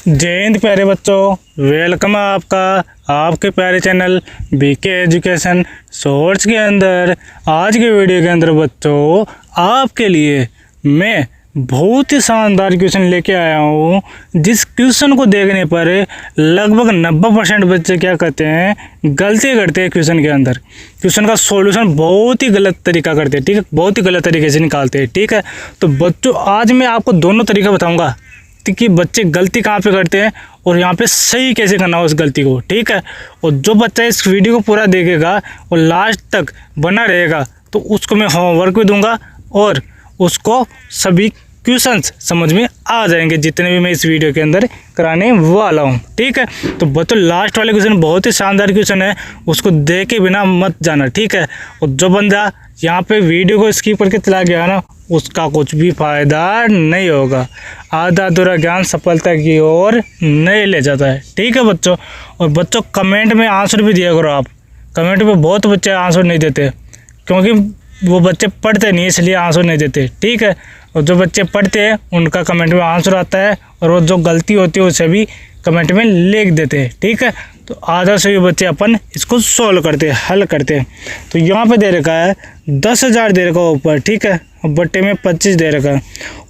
जय हिंद प्यारे बच्चों, वेलकम है आपका आपके प्यारे चैनल बीके एजुकेशन शॉर्ट्स के अंदर। आज के वीडियो के अंदर बच्चों आपके लिए मैं बहुत ही शानदार क्वेश्चन लेके आया हूँ, जिस क्वेश्चन को देखने पर लगभग 90% बच्चे क्या करते हैं, गलती करते हैं क्वेश्चन के अंदर। क्वेश्चन का सॉल्यूशन बहुत ही गलत तरीका करते हैं, ठीक है, बहुत ही गलत तरीके से निकालते हैं, ठीक है। तो बच्चों आज मैं आपको दोनों तरीका बताऊँगा कि बच्चे गलती कहाँ पे करते हैं और यहाँ पे सही कैसे करना हो उस गलती को, ठीक है। और जो बच्चा इस वीडियो को पूरा देखेगा और लास्ट तक बना रहेगा तो उसको मैं होमवर्क भी दूंगा और उसको सभी क्वेश्चंस समझ में आ जाएंगे जितने भी मैं इस वीडियो के अंदर कराने वाला हूँ, ठीक है। तो बच्चों लास्ट वाले क्वेश्चन बहुत ही शानदार क्वेश्चन है, उसको देख के बिना मत जाना, ठीक है। और जो बंदा यहाँ पे वीडियो को स्किप करके चला गया ना, उसका कुछ भी फायदा नहीं होगा। आधा अधूरा ज्ञान सफलता की ओर नहीं ले जाता है, ठीक है बच्चों। और बच्चों कमेंट में आंसर भी दिया करो आप। कमेंट में बहुत बच्चे आंसर नहीं देते क्योंकि वो बच्चे पढ़ते नहीं, इसलिए आंसर नहीं देते, ठीक है। और जो बच्चे पढ़ते हैं उनका कमेंट में आंसर आता है और वो जो गलती होती है उसे भी कमेंट में लिख देते हैं, ठीक है। तो आधा से भी बच्चे अपन इसको सोल्व करते हैं, हल करते हैं। तो यहाँ पे दे रखा है 10,000 दे रखा ऊपर, ठीक है, और बट्टे में 25 दे रखा है।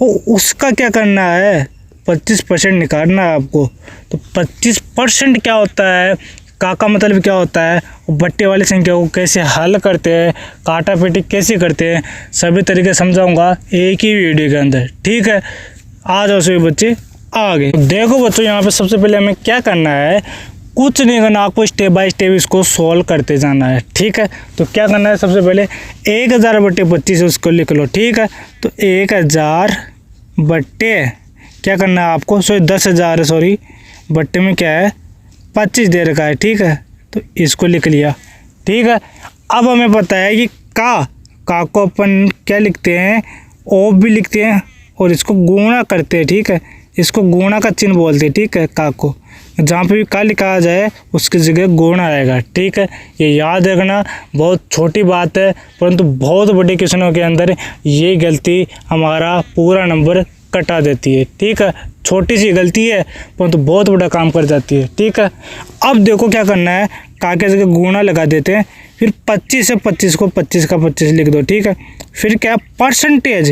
और उसका क्या करना है, 25% निकालना है आपको। तो 25% क्या होता है, का मतलब क्या होता है, बट्टे वाली संख्या को कैसे हल करते हैं, काटा पेटी कैसे करते हैं, सभी तरीके समझाऊंगा एक ही वीडियो के अंदर, ठीक है। आ जाओ सभी बच्चे आगे। देखो बच्चों यहाँ पे सबसे पहले हमें क्या करना है, कुछ नहीं करना, आपको स्टेप बाय स्टेप इसको सॉल्व करते जाना है, ठीक है। तो क्या करना है, सबसे पहले 1000 बट्टे 25 उसको लिख लो, ठीक है। तो 1000 बट्टे क्या करना है आपको, 10,000 सॉरी बट्टे में क्या है 25 दे रखा है, ठीक है। तो इसको लिख लिया, ठीक है। अब हमें पता है कि का को अपन क्या लिखते हैं, ओ भी लिखते हैं और इसको गुणा करते हैं, ठीक है। इसको गुणा का चिन्ह बोलते हैं, ठीक है। का को जहाँ पे भी का लिखा जाए उसकी जगह गुणा आएगा, ठीक है। ये याद रखना, बहुत छोटी बात है परंतु बहुत बड़े क्वेश्चनों के अंदर ये गलती हमारा पूरा नंबर कटा देती है, ठीक है। छोटी सी गलती है परंतु बहुत बड़ा काम कर जाती है, ठीक है। अब देखो क्या करना है, का के जगह गुणा लगा देते हैं, फिर 25 से 25 को 25 का 25 लिख दो, ठीक है। फिर क्या परसेंटेज,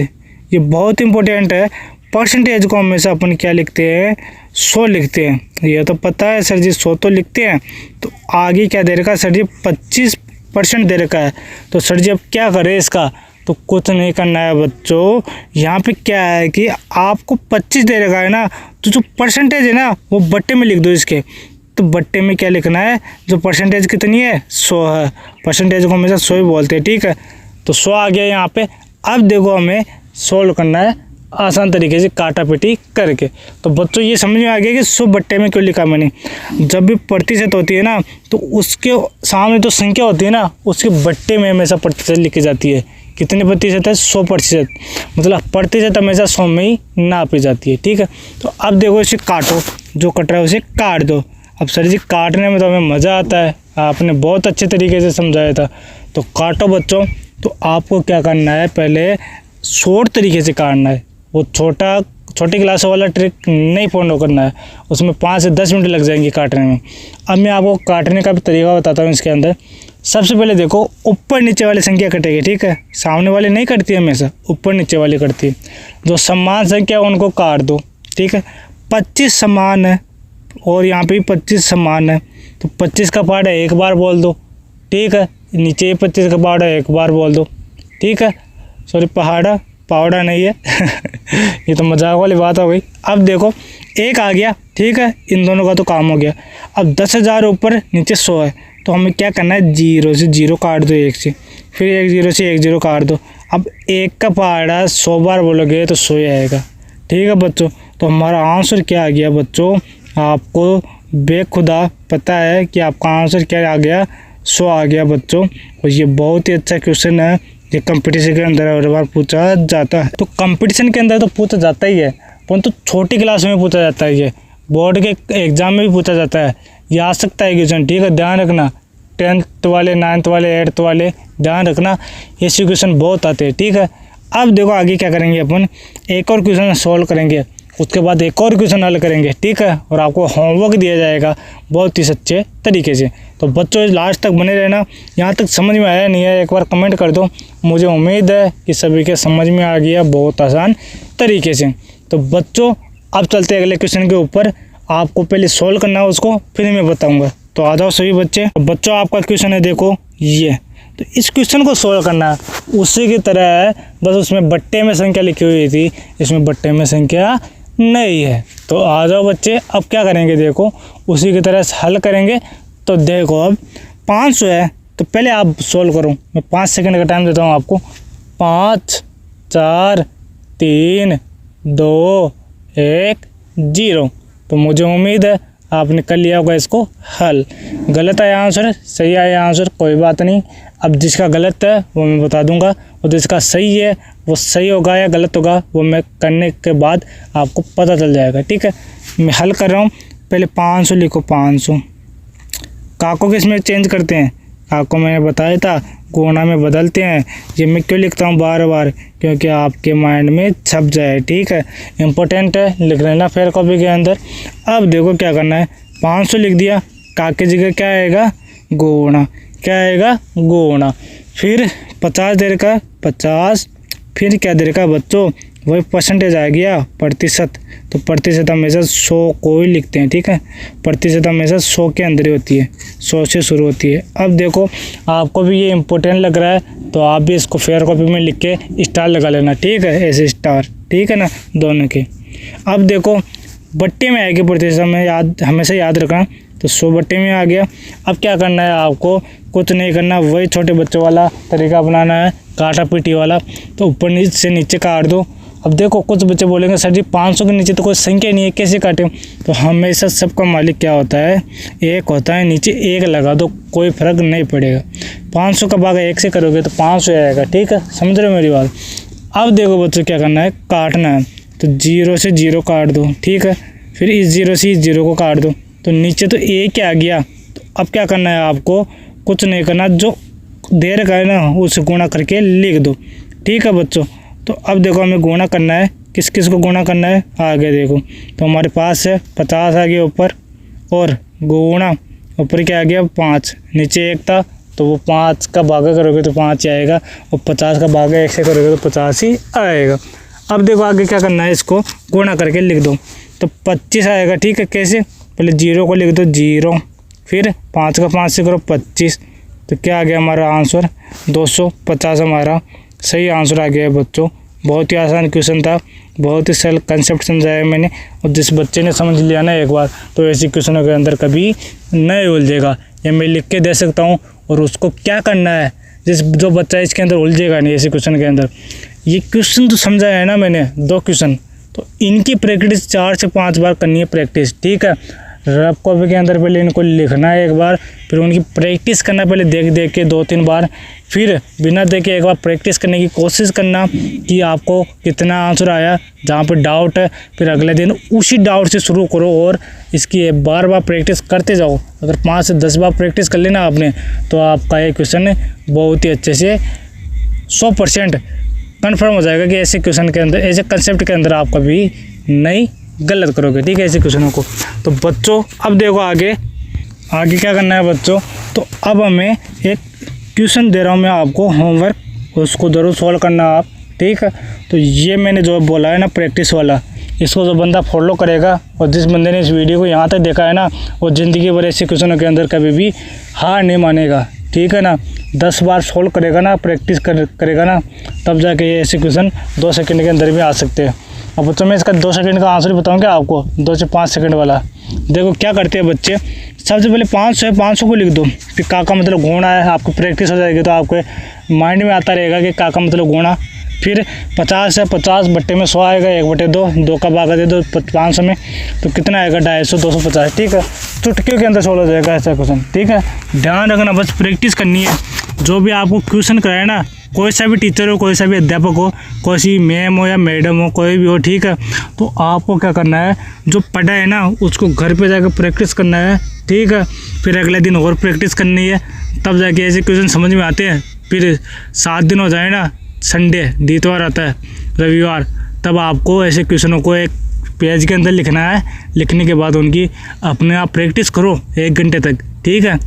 ये बहुत इंपॉर्टेंट है। परसेंटेज को हमेशा अपन क्या लिखते हैं, 100 लिखते हैं। ये तो पता है सर जी 100 तो लिखते हैं। तो आगे क्या दे रखा है सर जी, 25% दे रखा है। तो सर जी अब क्या करें इसका, तो कुछ नहीं करना है बच्चों। यहाँ पे क्या है कि आपको 25 दे रखा है ना, तो जो परसेंटेज है ना वो बट्टे में लिख दो इसके। तो बट्टे में क्या लिखना है, जो परसेंटेज कितनी है 100 है, परसेंटेज को हमेशा 100 ही बोलते हैं, ठीक है। तो 100 आ गया यहाँ पे। अब देखो हमें सोल्व करना है आसान तरीके से काटा पेटी करके। तो बच्चों ये समझ में आ गया कि 100 बट्टे में क्यों लिखा मैंने। जब भी प्रतिशत होती है ना तो उसके सामने जो संख्या होती है ना उसके बट्टे में हमेशा प्रतिशत लिखी जाती है। कितने प्रतिशत है, 100%, मतलब प्रतिशत हमेशा 100 में ही नापी जाती है, ठीक है। तो अब देखो इसे काटो, जो कट रहा है उसे काट दो। अब सर जी काटने में तो हमें मज़ा आता है, आपने बहुत अच्छे तरीके से समझाया था। तो काटो बच्चों। तो आपको क्या करना है, पहले शॉर्ट तरीके से काटना है। वो छोटी क्लास वाला ट्रिक नहीं फॉलो करना है, उसमें 5 से 10 मिनट लग जाएंगे काटने में। अब मैं आपको काटने का भी तरीका बताता हूँ इसके अंदर। सबसे पहले देखो ऊपर नीचे वाली संख्या कटेगी, ठीक है। सामने वाली नहीं कटती हमेशा, ऊपर नीचे वाली कटती है। जो समान संख्या उनको काट दो, ठीक है। 25 समान है और यहाँ पे भी 25 समान है, तो 25 का पार्ट है एक बार बोल दो, ठीक है। नीचे 25 का पार्ट है एक बार बोल दो, ठीक है। सॉरी पावड़ा नहीं है ये तो मजाक वाली बात हो गई। अब देखो एक आ गया, ठीक है, इन दोनों का तो काम हो गया। अब 10,000 ऊपर नीचे 100 है, तो हमें क्या करना है, 0 से 0 काट दो, 1 से, फिर 1 0 से 1 0 काट दो। अब 1 का पहाड़ा 100 बार बोलोगे तो 100 ही आएगा, ठीक है बच्चों। तो हमारा आंसर क्या आ गया बच्चों, आपको बेखुदा पता है कि आपका आंसर क्या आ गया, 100 आ गया बच्चों। और ये बहुत ही अच्छा क्वेश्चन है, ये कंपटीशन के अंदर हर बार पूछा जाता है। तो कंपटीशन के अंदर तो पूछा जाता ही है, परंतु छोटी क्लास में पूछा जाता है, ये बोर्ड के एग्जाम में भी पूछा जाता है। ये आ सकता है क्वेश्चन, ठीक है, ध्यान रखना। 10th वाले, 9th वाले, 8th वाले ध्यान रखना, ऐसे क्वेश्चन बहुत आते हैं, ठीक है। अब देखो आगे क्या करेंगे अपन, एक और क्वेश्चन सॉल्व करेंगे। उसके बाद एक और क्वेश्चन हल करेंगे, ठीक है, और आपको होमवर्क दिया जाएगा बहुत ही सच्चे तरीके से। तो बच्चों लास्ट तक बने रहना। यहाँ तक समझ में आया नहीं है एक बार कमेंट कर दो, मुझे उम्मीद है कि सभी के समझ में आ गया बहुत आसान तरीके से। तो बच्चों अब चलते हैं अगले क्वेश्चन के ऊपर। आपको पहले सॉल्व करना है उसको, फिर मैं बताऊँगा। तो आ जाओ सभी बच्चे। बच्चों आपका क्वेश्चन है देखो ये, तो इस क्वेश्चन को सोल्व करना है उसी की तरह है, बस उसमें बट्टे में संख्या लिखी हुई थी, इसमें बट्टे में संख्या नहीं है। तो आ जाओ बच्चे, अब क्या करेंगे देखो, उसी की तरह से हल करेंगे। तो देखो अब 500 है, तो पहले आप सोल्व करो। मैं 5 सेकंड का टाइम देता हूँ आपको। 5 4 3 2 1 0। तो मुझे उम्मीद है आपने कर लिया होगा इसको हल। गलत आया आंसर, सही आया आंसर, कोई बात नहीं। अब जिसका गलत है वो मैं बता दूंगा, और जिसका सही है वो सही होगा या गलत होगा वो मैं करने के बाद आपको पता चल जाएगा, ठीक है। मैं हल कर रहा हूँ। पहले 500 लिखो। 500 काको किस में चेंज करते हैं? काको मैंने बताया था गुणा में बदलते हैं। ये मैं क्यों लिखता हूँ बार बार? क्योंकि आपके माइंड में छप जाए, ठीक है, इम्पोर्टेंट है, लिख लेना फिर कॉपी के अंदर। अब देखो क्या करना है, 500 लिख दिया, काके जगह क्या आएगा? गुणा। क्या आएगा? गुणा। फिर 50 दे रखा 50, फिर क्या दे रखा बच्चों? वही परसेंटेज आ गया, प्रतिशत। तो प्रतिशत हमेशा 100 को ही लिखते हैं, ठीक है। प्रतिशत हमेशा 100 के अंदर ही होती है, 100 से शुरू होती है। अब देखो आपको भी ये इम्पोर्टेंट लग रहा है तो आप भी इसको फेयर कॉपी में लिख के स्टार लगा लेना, ठीक है, ऐसे स्टार, ठीक है ना, दोनों के। अब देखो बट्टे में आएगी प्रतिशत, हमें हमेशा याद रखना। तो 100 बट्टे में आ गया। अब क्या करना है आपको? कुछ नहीं करना, वही छोटे बच्चों वाला तरीका अपनाना है, काटा पीटी वाला। तो ऊपर से नीचे काट दो। अब देखो कुछ बच्चे बोलेंगे सर जी 500 के नीचे तो कोई संख्या नहीं है, कैसे काटें? तो हमेशा सबका मालिक क्या होता है? एक होता है, नीचे एक लगा दो, कोई फर्क नहीं पड़ेगा। 500 का भाग 1 से करोगे तो 500 आएगा, ठीक है, समझ रहे हो मेरी बात। अब देखो बच्चों क्या करना है, काटना है। तो 0 से 0 काट दो, ठीक है। फिर इस 0 से इस 0 को काट दो, तो नीचे तो एक आ गया। तो अब क्या करना है आपको? कुछ नहीं करना, जो दे रखा है ना उसे गुणा करके लिख दो, ठीक है बच्चों। तो अब देखो हमें गुणा करना है, किस किस को गुणा करना है आगे देखो। तो हमारे पास है 50 आ गया ऊपर, और गुणा ऊपर क्या आ गया 5, नीचे 1 था तो वो 5 का भागा करोगे तो 5 ही आएगा, और 50 का भागा 1 से करोगे तो 50 ही आएगा। अब देखो आगे क्या करना है, इसको गुणा करके लिख दो। तो 25 आएगा, ठीक है। कैसे? पहले 0 को लिख दो 0, फिर 5 का 5 से करो 25। तो क्या आ गया हमारा आंसर? 250 हमारा सही आंसर आ गया है बच्चों। बहुत ही आसान क्वेश्चन था, बहुत ही सरल कंसेप्ट समझाया मैंने, और जिस बच्चे ने समझ लिया ना एक बार तो ऐसे क्वेश्चनों के अंदर कभी नहीं उलझेगा। ये मैं लिख के दे सकता हूँ, और उसको क्या करना है, जो बच्चा इसके अंदर उलझेगा नहीं ऐसे क्वेश्चन के अंदर। ये क्वेश्चन तो समझाया है ना मैंने, 2 क्वेश्चन, तो इनकी प्रैक्टिस 4 से 5 बार करनी है प्रैक्टिस, ठीक है। रफ कॉपी के अंदर पहले इनको लिखना है एक बार, फिर उनकी प्रैक्टिस करना पहले देख देख के 2-3 बार, फिर बिना देखे एक बार प्रैक्टिस करने की कोशिश करना कि आपको कितना आंसर आया। जहाँ पे डाउट है फिर अगले दिन उसी डाउट से शुरू करो, और इसकी बार बार प्रैक्टिस करते जाओ। अगर 5 से 10 बार प्रैक्टिस कर लेना आपने तो आपका ये क्वेश्चन बहुत ही अच्छे से 100% कन्फर्म हो जाएगा कि ऐसे क्वेश्चन के अंदर, ऐसे कंसेप्ट के अंदर आप कभी नहीं गलत करोगे, ठीक है, ऐसे क्वेश्चनों को। तो बच्चों अब देखो आगे क्या करना है बच्चों। तो अब हमें एक क्वेश्चन दे रहा हूँ मैं आपको, होमवर्क, उसको ज़रूर सॉल्व करना आप, ठीक है। तो ये मैंने जो बोला है ना प्रैक्टिस वाला, इसको जो बंदा फॉलो करेगा, और जिस बंदे ने इस वीडियो को यहाँ तक देखा है ना, वो ज़िंदगी भर ऐसे क्वेश्चनों के अंदर कभी भी हार नहीं मानेगा, ठीक है ना। 10 बार सॉल्व करेगा ना, प्रैक्टिस करेगा ना, तब जाके ये ऐसे क्वेश्चन 2 सेकंड के अंदर भी आ सकते हैं। अब बच्चों मैं इसका 2 सेकंड का आंसर बताऊँगा आपको, 2 से 5 सेकंड वाला। देखो क्या करते हैं बच्चे, सबसे पहले 500 है, 500 को लिख दो, फिर का मतलब गुणा है, आपको प्रैक्टिस हो जाएगी तो आपके माइंड में आता रहेगा कि का मतलब गुणा। फिर 50 है, 50 बट्टे में 100 आएगा, 1/2, 2 का भागा दे दो 500 में, तो कितना आएगा? 250, 250, ठीक है। चुटकियों के अंदर सॉल्व हो जाएगा ऐसा क्वेश्चन, ठीक है। ध्यान रखना, बस प्रैक्टिस करनी है। जो भी आपको क्वेश्चन कराए ना, कोई सा भी टीचर हो, कोई सा भी अध्यापक हो, कोई सी मैम हो या मैडम हो, कोई भी हो, ठीक है, तो आपको क्या करना है, जो पढ़ा है ना उसको घर पे जाकर प्रैक्टिस करना है, ठीक है। फिर अगले दिन और प्रैक्टिस करनी है, तब जाके ऐसे क्वेश्चन समझ में आते हैं। फिर 7 दिन हो जाए ना, संडे, इतवार आता है, रविवार, तब आपको ऐसे क्वेश्चनों को एक पेज के अंदर लिखना है। लिखने के बाद उनकी अपने आप प्रैक्टिस करो 1 घंटे तक, ठीक है।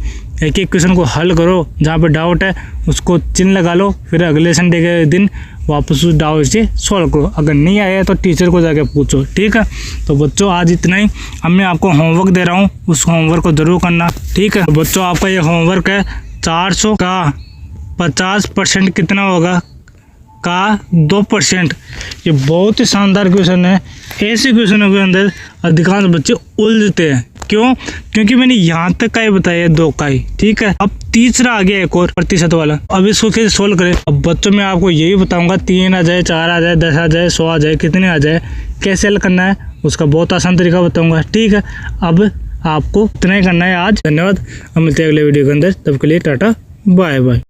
एक एक क्वेश्चन को हल करो, जहाँ पे डाउट है उसको चिन्ह लगा लो, फिर अगले संडे के दिन वापस उस डाउट से सॉल्व करो। अगर नहीं आया तो टीचर को जाके पूछो, ठीक है। तो बच्चों आज इतना ही। अब मैं आपको होमवर्क दे रहा हूँ, उस होमवर्क को ज़रूर करना, ठीक है। बच्चों आपका ये होमवर्क है 400 का 50% कितना होगा का 2%। ये बहुत ही शानदार क्वेश्चन है। ऐसे क्वेश्चनों के अंदर अधिकांश बच्चे उलझते हैं, क्यों? क्योंकि मैंने यहाँ तक का ही बताया 2 का ही, ठीक है। अब तीसरा आ गया एक और प्रतिशत वाला, अब इसको कैसे सोल्व करें। अब बच्चों मैं आपको यही बताऊंगा, 3 आ जाए, 4 आ जाए, 10 आ जाए, 100 आ जाए, कितने आ जाए, कैसे हल करना है उसका बहुत आसान तरीका बताऊंगा, ठीक है। अब आपको इतना ही करना है आज। धन्यवाद, हम मिलते हैं अगले वीडियो के अंदर, तब के लिए टाटा बाय बाय।